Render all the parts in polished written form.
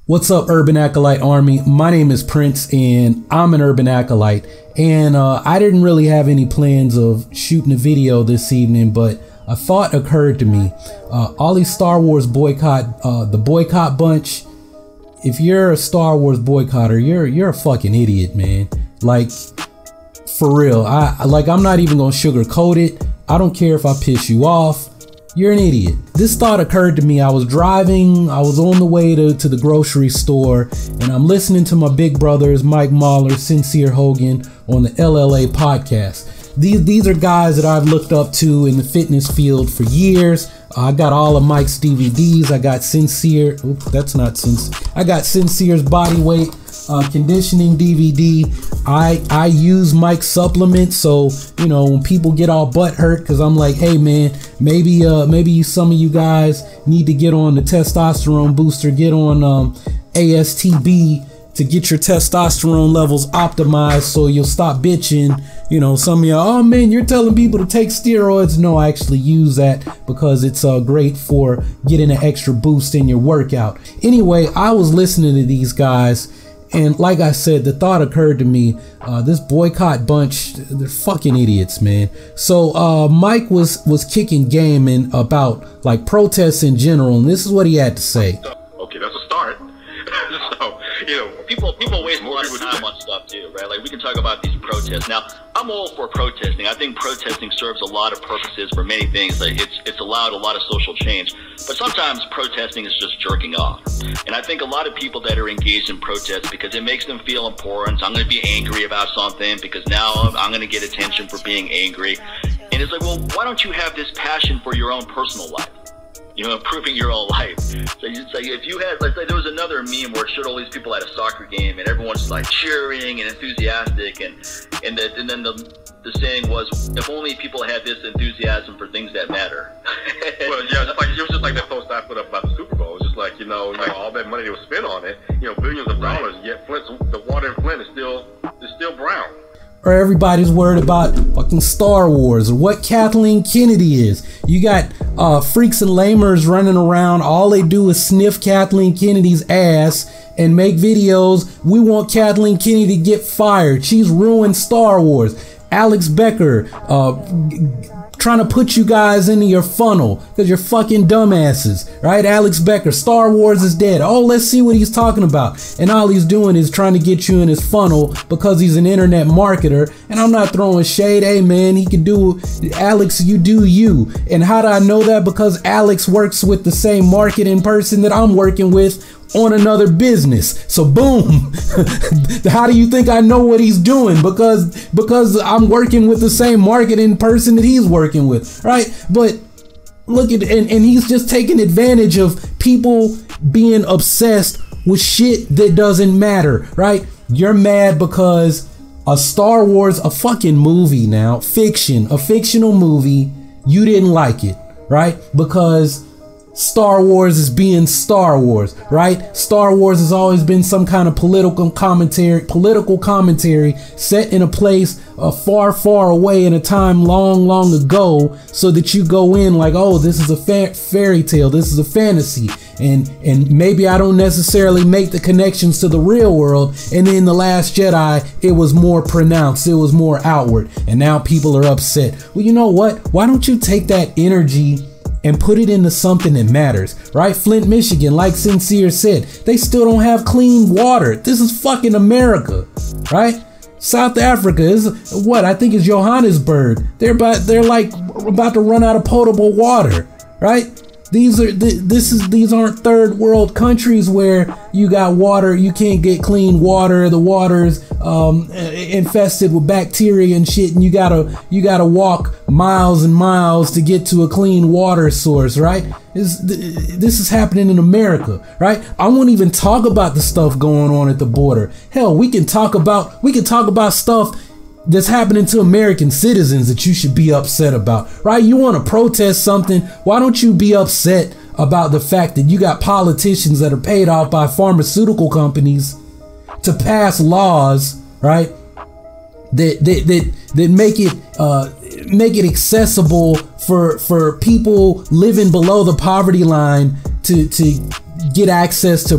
What's up, Urban Acolyte Army? My name is Prince and I'm an Urban Acolyte. And I didn't really have any plans of shooting a video this evening, but a thought occurred to me. All these Star Wars boycott, the boycott bunch, if you're a Star Wars boycotter, you're a fucking idiot, man. Like, for real. I'm not even gonna sugarcoat it. I don't care if I piss you off. You're an idiot. This thought occurred to me. I was driving, I was on the way to the grocery store, and I'm listening to my big brothers, Mike Mahler, Sincere Hogan, on the LLA podcast. These are guys that I've looked up to in the fitness field for years. I got all of Mike's DVDs. I got Sincere, oops, that's not Sincere. I got Sincere's Body Weight Conditioning DVD. I use Mike's supplements, so you know when people get all butt hurt because I'm like, hey man, maybe some of you guys need to get on the testosterone booster, get on ASTB to get your testosterone levels optimized so you'll stop bitching. You know, some of you, oh man, you're telling people to take steroids. No, I actually use that because it's great for getting an extra boost in your workout. Anyway, I was listening to these guys, and like I said, the thought occurred to me, this boycott bunch, they're fucking idiots, man. So Mike was kicking game in about like protests in general, and this is what he had to say. Okay, that's a start. So, you know, people waste a lot of time on stuff too, right? Like we can talk about these protests. Now, I'm all for protesting. I think protesting serves a lot of purposes for many things. Like it's allowed a lot of social change. But sometimes protesting is just jerking off. And I think a lot of people that are engaged in protests because it makes them feel important. So I'm going to be angry about something because now I'm going to get attention for being angry. And it's like, well, why don't you have this passion for your own personal life? You know, improving your own life. So you'd say if you had, like there was another meme where it showed all these people at a soccer game and everyone's like cheering and enthusiastic, and then the saying was, if only people had this enthusiasm for things that matter. Well, yeah, it was just like that post I put up about the Super Bowl. It's just like, you know, all that money that was spent on it, you know, billions of dollars, yet the water in Flint is still brown. Or everybody's worried about fucking Star Wars or what Kathleen Kennedy is. You got freaks and lamers running around. All they do is sniff Kathleen Kennedy's ass and make videos. We want Kathleen Kennedy to get fired. She's ruined Star Wars. Alex Becker trying to put you guys into your funnel because you're fucking dumbasses, right? Alex Becker, Star Wars is dead. Oh, let's see what he's talking about. And all he's doing is trying to get you in his funnel because he's an internet marketer. And I'm not throwing shade. Hey man, he can do, Alex, you do you. And how do I know that? Because Alex works with the same marketing person that I'm working with on another business. So boom. How do you think I know what he's doing? Because I'm working with the same marketing person that he's working with, right? But look at, and he's just taking advantage of people being obsessed with shit that doesn't matter, right? You're mad because a Star Wars, a fucking movie now, fiction, a fictional movie, you didn't like it, right? Because Star Wars is being Star Wars, right? Star Wars has always been some kind of political commentary set in a place far, far away in a time long, long ago, so that you go in like, oh, this is a fairy tale, this is a fantasy, and maybe I don't necessarily make the connections to the real world. And in The Last Jedi, it was more pronounced, it was more outward, and now people are upset. Well, you know what? Why don't you take that energy and put it into something that matters, right? Flint, Michigan, like Sincere said, they still don't have clean water. This is fucking America, right? South Africa is what I think is Johannesburg. They're like about to run out of potable water, right? These aren't third world countries where you got water, you can't get clean water, the water's infested with bacteria and shit, and you gotta walk miles and miles to get to a clean water source, right? This is happening in America, right? I won't even talk about the stuff going on at the border. Hell, we can talk about stuff that's happening to American citizens that you should be upset about, right? You want to protest something, why don't you be upset about the fact that you got politicians that are paid off by pharmaceutical companies to pass laws, right, that make it accessible for people living below the poverty line to get access to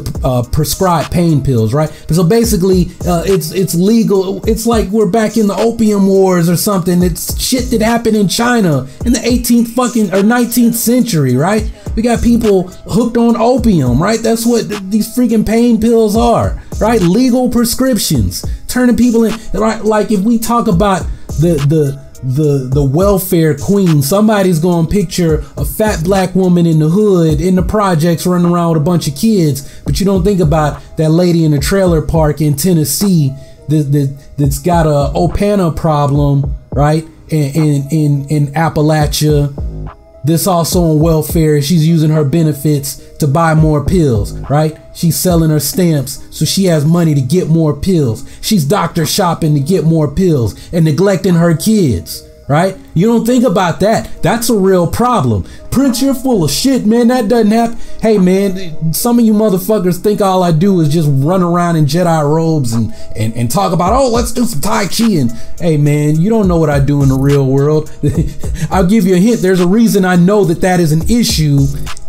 prescribed pain pills, right? So basically, it's legal. It's like we're back in the opium wars or something. It's shit that happened in China in the 18th fucking or 19th century, right? We got people hooked on opium, right? That's what these freaking pain pills are, right? Legal prescriptions, turning people in, right? Like if we talk about the welfare queen, somebody's gonna picture a fat black woman in the hood in the projects running around with a bunch of kids, but you don't think about that lady in the trailer park in Tennessee that's got a Opana problem, right? In Appalachia, this also on welfare. She's using her benefits to buy more pills, right? She's selling her stamps so she has money to get more pills. She's doctor shopping to get more pills and neglecting her kids, right? You don't think about that. That's a real problem. Prince, you're full of shit, man. That doesn't happen. Hey, man, some of you motherfuckers think all I do is just run around in Jedi robes and talk about, oh, let's do some Tai Chi. And hey, man, you don't know what I do in the real world. I'll give you a hint. There's a reason I know that is an issue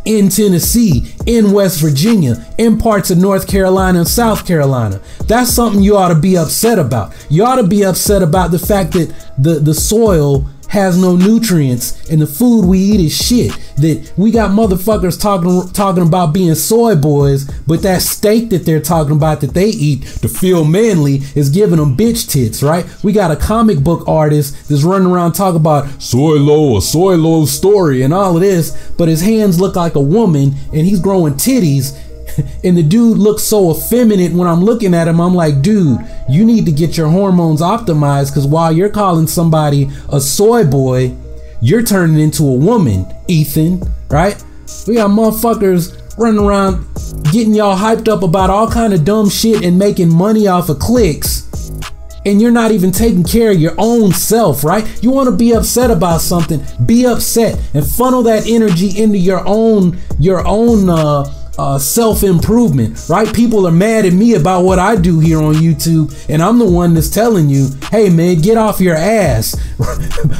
in Tennessee, in West Virginia, in parts of North Carolina and South Carolina. That's something you ought to be upset about. You ought to be upset about the fact that the soil has no nutrients and the food we eat is shit. That we got motherfuckers talking about being soy boys, but that steak that they're talking about that they eat to feel manly is giving them bitch tits, right? We got a comic book artist that's running around talking about soy low story and all of this, but his hands look like a woman and he's growing titties. And the dude looks so effeminate. When I'm looking at him, I'm like, dude, you need to get your hormones optimized, because while you're calling somebody a soy boy, you're turning into a woman, Ethan, right? We got motherfuckers running around getting y'all hyped up about all kind of dumb shit and making money off of clicks, and you're not even taking care of your own self, right? You want to be upset about something, be upset and funnel that energy into your own self-improvement, right? People are mad at me about what I do here on YouTube, and I'm the one that's telling you, hey man, get off your ass.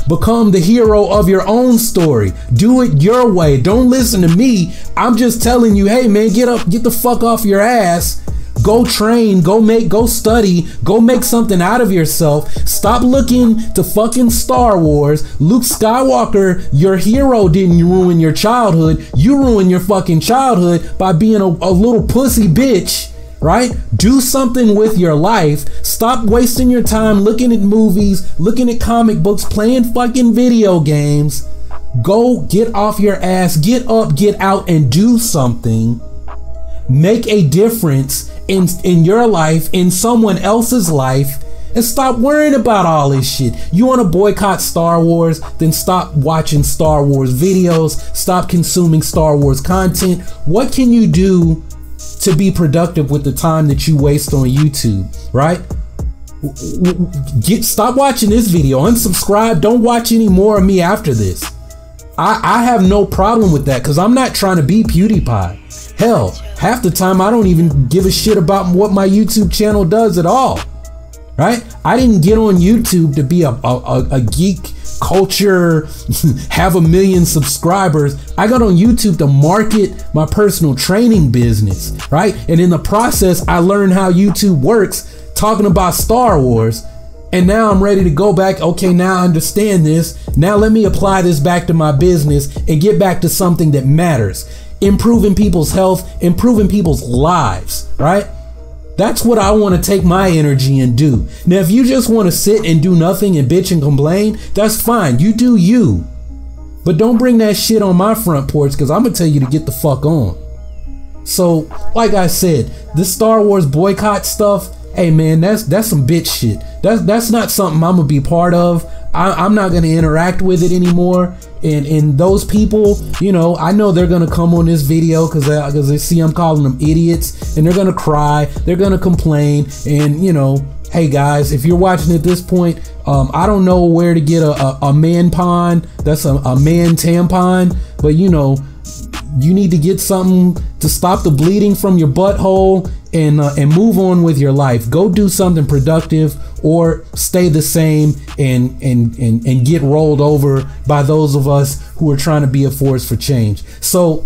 Become the hero of your own story. Do it your way. Don't listen to me. I'm just telling you, hey man, get the fuck off your ass. Go train, go study, go make something out of yourself. Stop looking to fucking Star Wars. Luke Skywalker, your hero, didn't ruin your childhood. You ruined your fucking childhood by being a little pussy bitch, right? Do something with your life. Stop wasting your time looking at movies, looking at comic books, playing fucking video games. Go get off your ass, get up, get out and do something. Make a difference in your life, in someone else's life, and stop worrying about all this shit. You want to boycott Star Wars? Then stop watching Star Wars videos. Stop consuming Star Wars content. What can you do to be productive with the time that you waste on YouTube, right? Stop watching this video. Unsubscribe. Don't watch any more of me after this. I have no problem with that, because I'm not trying to be PewDiePie. Hell, half the time I don't even give a shit about what my YouTube channel does at all, right? I didn't get on YouTube to be a geek culture, have 1 million subscribers. I got on YouTube to market my personal training business, right? And in the process, I learned how YouTube works, talking about Star Wars. And now I'm ready to go back. Okay, now I understand this. Now let me apply this back to my business and get back to something that matters. Improving people's health, improving people's lives, right? That's what I want to take my energy and do. Now, if you just want to sit and do nothing and bitch and complain, that's fine. You do you. But don't bring that shit on my front porch, because I'm going to tell you to get the fuck on. So, like I said, this Star Wars boycott stuff, hey man, that's some bitch shit. That's not something I'm gonna be part of. I'm not gonna interact with it anymore. And those people, you know, I know they're gonna come on this video because they see I'm calling them idiots, and they're gonna cry, they're gonna complain, and you know, hey guys, if you're watching at this point, I don't know where to get a man pond. That's a man tampon, but you know, you need to get something to stop the bleeding from your butthole and move on with your life. Go do something productive, or stay the same and get rolled over by those of us who are trying to be a force for change. So